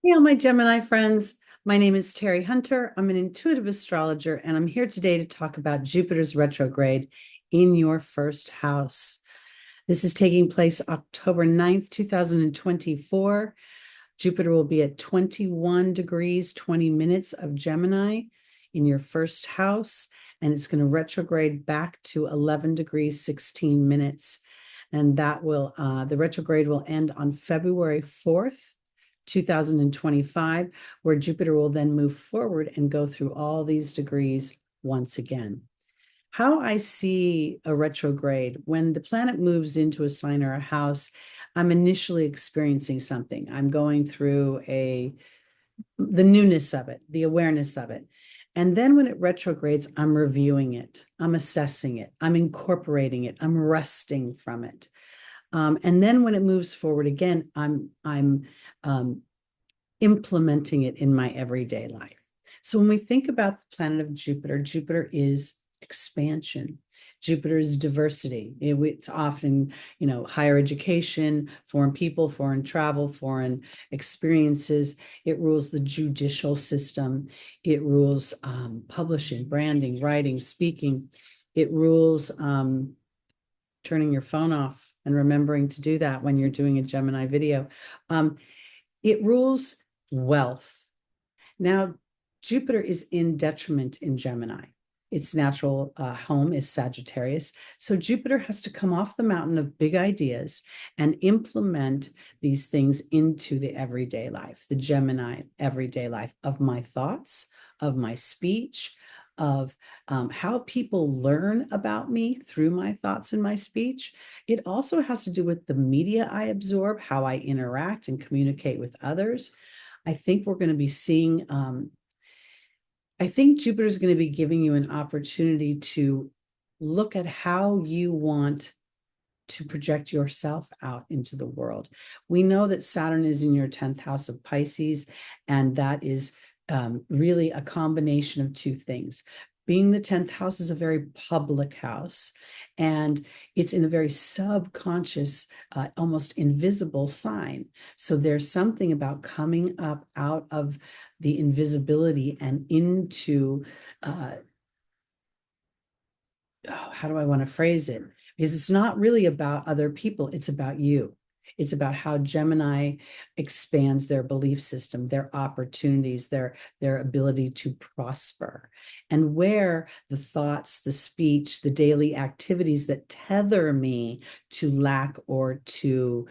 Hey, all my Gemini friends. My name is Teri Hunter. I'm an intuitive astrologer, and I'm here today to talk about Jupiter's retrograde in your first house. This is taking place October 9th, 2024. Jupiter will be at 21 degrees, 20 minutes of Gemini in your first house, and it's going to retrograde back to 11 degrees, 16 minutes. And the retrograde will end on February 4th. 2025, where Jupiter will then move forward and go through all these degrees once again. How I see a retrograde, when the planet moves into a sign or a house, I'm initially experiencing something. I'm going through the newness of it, the awareness of it. And then when it retrogrades, I'm reviewing it, I'm assessing it, I'm incorporating it, I'm resting from it. And then when it moves forward again, I'm implementing it in my everyday life. So when we think about the planet of Jupiter, Jupiter is expansion. Jupiter is diversity. It's often, higher education, foreign people, foreign travel, foreign experiences. It rules the judicial system. It rules publishing, branding, writing, speaking. It rules turning your phone off and remembering to do that when you're doing a Gemini video. It rules wealth. Now, Jupiter is in detriment in Gemini. Its natural home is Sagittarius. So Jupiter has to come off the mountain of big ideas and implement these things into the everyday life, the Gemini everyday life of my thoughts, of my speech, of how people learn about me through my thoughts and my speech. It also has to do with the media I absorb, how I interact and communicate with others. I think we're going to be seeing I think Jupiter is going to be giving you an opportunity to look at how you want to project yourself out into the world. We know that Saturn is in your 10th house of Pisces, and that is really a combination of two things. Being the 10th house is a very public house, and it's in a very subconscious, almost invisible sign. So there's something about coming up out of the invisibility and into, how do I want to phrase it? Because it's not really about other people, it's about you. It's about how Gemini expands their belief system, their opportunities, their ability to prosper, and where the thoughts, the speech, the daily activities that tether me to lack or to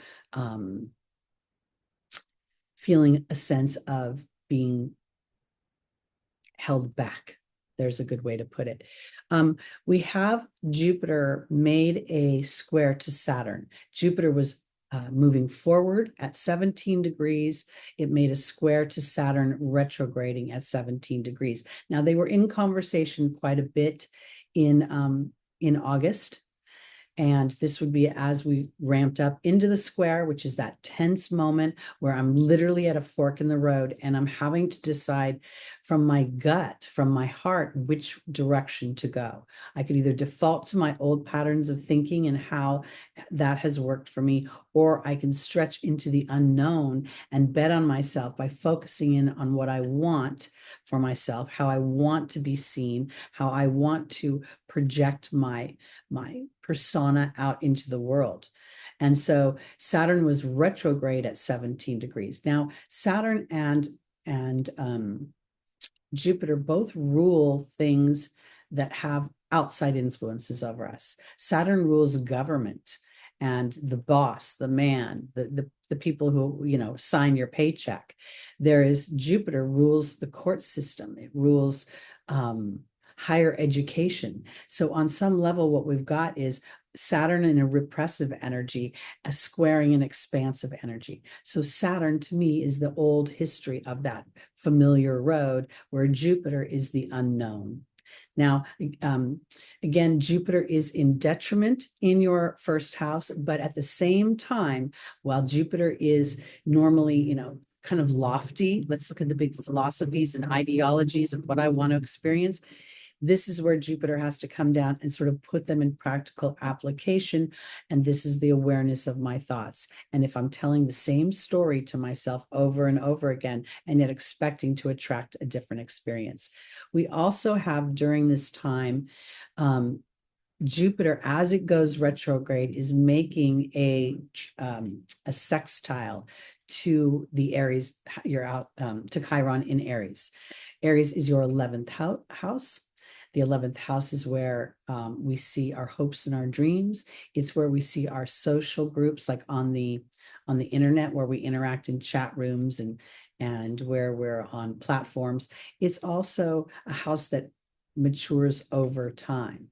feeling a sense of being held back. There's a good way to put it. We have Jupiter made a square to Saturn. Jupiter was moving forward at 17 degrees. It made a square to Saturn retrograding at 17 degrees. Now, they were in conversation quite a bit in August. And this would be as we ramped up into the square, which is that tense moment where I'm literally at a fork in the road and I'm having to decide from my gut, from my heart, which direction to go. I could either default to my old patterns of thinking and how that has worked for me, or I can stretch into the unknown and bet on myself by focusing in on what I want for myself, how I want to be seen, how I want to project my persona out into the world. And so Saturn was retrograde at 17 degrees. Now, Saturn and Jupiter both rule things that have outside influences over us. Saturn rules government and the boss, the man, the people who, sign your paycheck. There is Jupiter rules the court system. It rules higher education. So on some level, what we've got is Saturn in a repressive energy, a squaring an expansive energy. So Saturn to me is the old history of that familiar road, where Jupiter is the unknown. Now, again, Jupiter is in detriment in your first house, but at the same time, while Jupiter is normally, kind of lofty, let's look at the big philosophies and ideologies of what I want to experience. This is where Jupiter has to come down and sort of put them in practical application. And this is the awareness of my thoughts. And if I'm telling the same story to myself over and over again, and yet expecting to attract a different experience. We also have during this time, Jupiter, as it goes retrograde, is making a sextile to the Aries. You're out to Chiron in Aries. Aries is your 11th house. The 11th house is where we see our hopes and our dreams. It's where we see our social groups, like on the internet, where we interact in chat rooms and where we're on platforms. It's also a house that matures over time.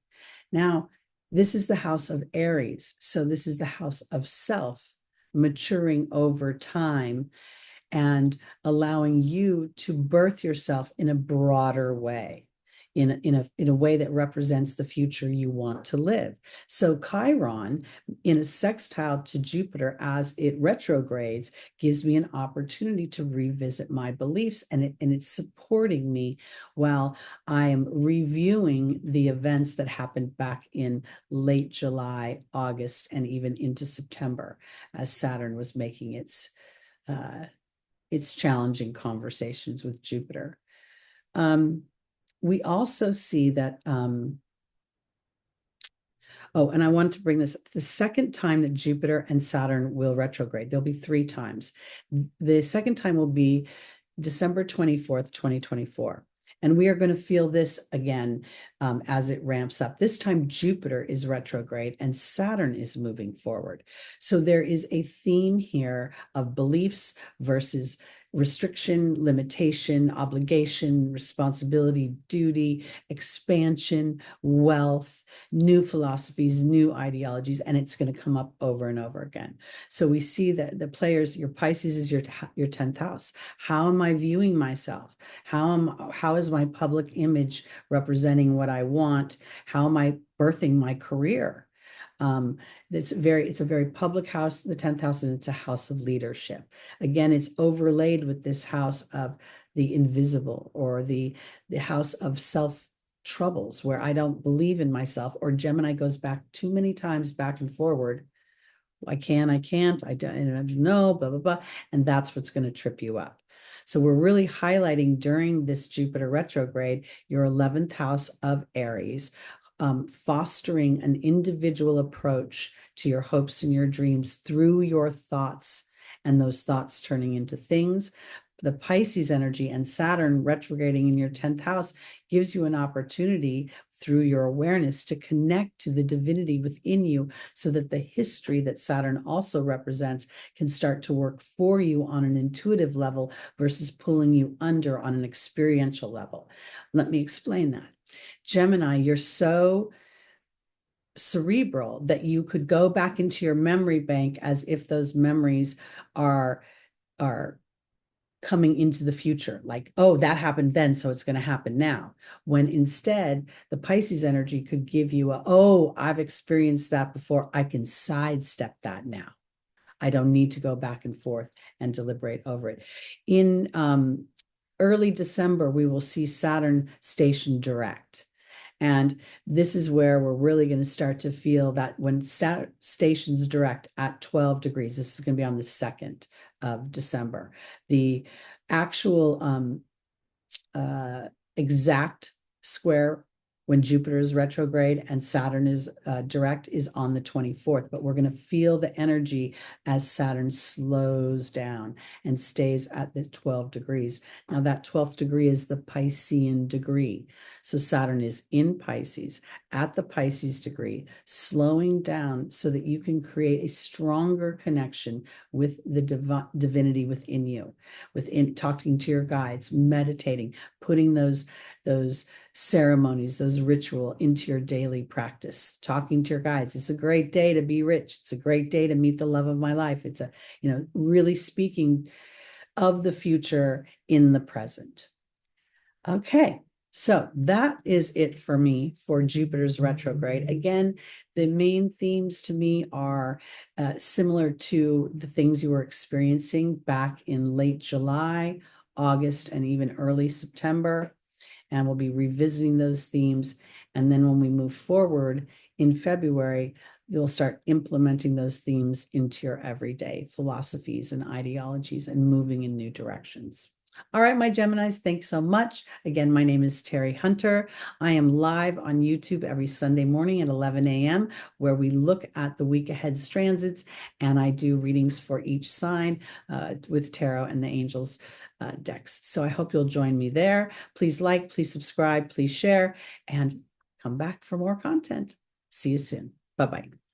Now, this is the house of Aries. So this is the house of self maturing over time and allowing you to birth yourself in a broader way, in a way that represents the future you want to live. So Chiron, in a sextile to Jupiter as it retrogrades, gives me an opportunity to revisit my beliefs, and it's supporting me while I am reviewing the events that happened back in late July, August, and even into September, as Saturn was making its challenging conversations with Jupiter. We also see that, and I want to bring this up, the second time that Jupiter and Saturn will retrograde. There'll be 3 times. The second time will be December 24th, 2024. And we are going to feel this again as it ramps up. This time, Jupiter is retrograde and Saturn is moving forward. So there is a theme here of beliefs versus restriction, limitation, obligation, responsibility, duty, expansion, wealth, new philosophies, new ideologies, and it's going to come up over and over again. So we see that the players, your Pisces is your 10th house. How am I viewing myself? How is my public image representing what I want? How am I birthing my career? It's a very public house, the 10th house, and it's a house of leadership. Again, it's overlaid with this house of the invisible, or the house of self troubles, where I don't believe in myself, or Gemini goes back too many times back and forward. I can't, I don't know, blah, blah, blah. And that's what's going to trip you up. So we're really highlighting during this Jupiter retrograde, your 11th house of Aries, fostering an individual approach to your hopes and your dreams through your thoughts, and those thoughts turning into things. The Pisces energy and Saturn retrograding in your 10th house gives you an opportunity through your awareness to connect to the divinity within you, so that the history that Saturn also represents can start to work for you on an intuitive level versus pulling you under on an experiential level. Let me explain that. Gemini, you're so cerebral that you could go back into your memory bank as if those memories are coming into the future, like, oh, that happened then, so it's going to happen now. When instead, the Pisces energy could give you oh, I've experienced that before, I can sidestep that now. I don't need to go back and forth and deliberate over it. In early December, we will see Saturn station direct. And this is where we're really going to start to feel that when stations direct at 12 degrees, this is going to be on the 2nd of December, the actual exact square when Jupiter is retrograde and Saturn is direct is on the 24th, but we're going to feel the energy as Saturn slows down and stays at the 12 degrees. Now that 12th degree is the Piscean degree. So Saturn is in Pisces at the Pisces degree, slowing down so that you can create a stronger connection with the divinity within you, within talking to your guides, meditating, putting those ceremonies, those ritual into your daily practice, talking to your guides. It's a great day to be rich. It's a great day to meet the love of my life. It's really speaking of the future in the present. Okay. So that is it for me for Jupiter's retrograde. Again, the main themes to me are similar to the things you were experiencing back in late July, August, and even early September. and we'll be revisiting those themes. And then when we move forward in February, you'll start implementing those themes into your everyday philosophies and ideologies and moving in new directions. All right, my Geminis, thanks so much. Again, my name is Teri Hunter. I am live on YouTube every Sunday morning at 11 a.m., where we look at the week ahead transits, and I do readings for each sign with tarot and the angels decks. So I hope you'll join me there. Please like, please subscribe, please share, and come back for more content. See you soon. Bye-bye.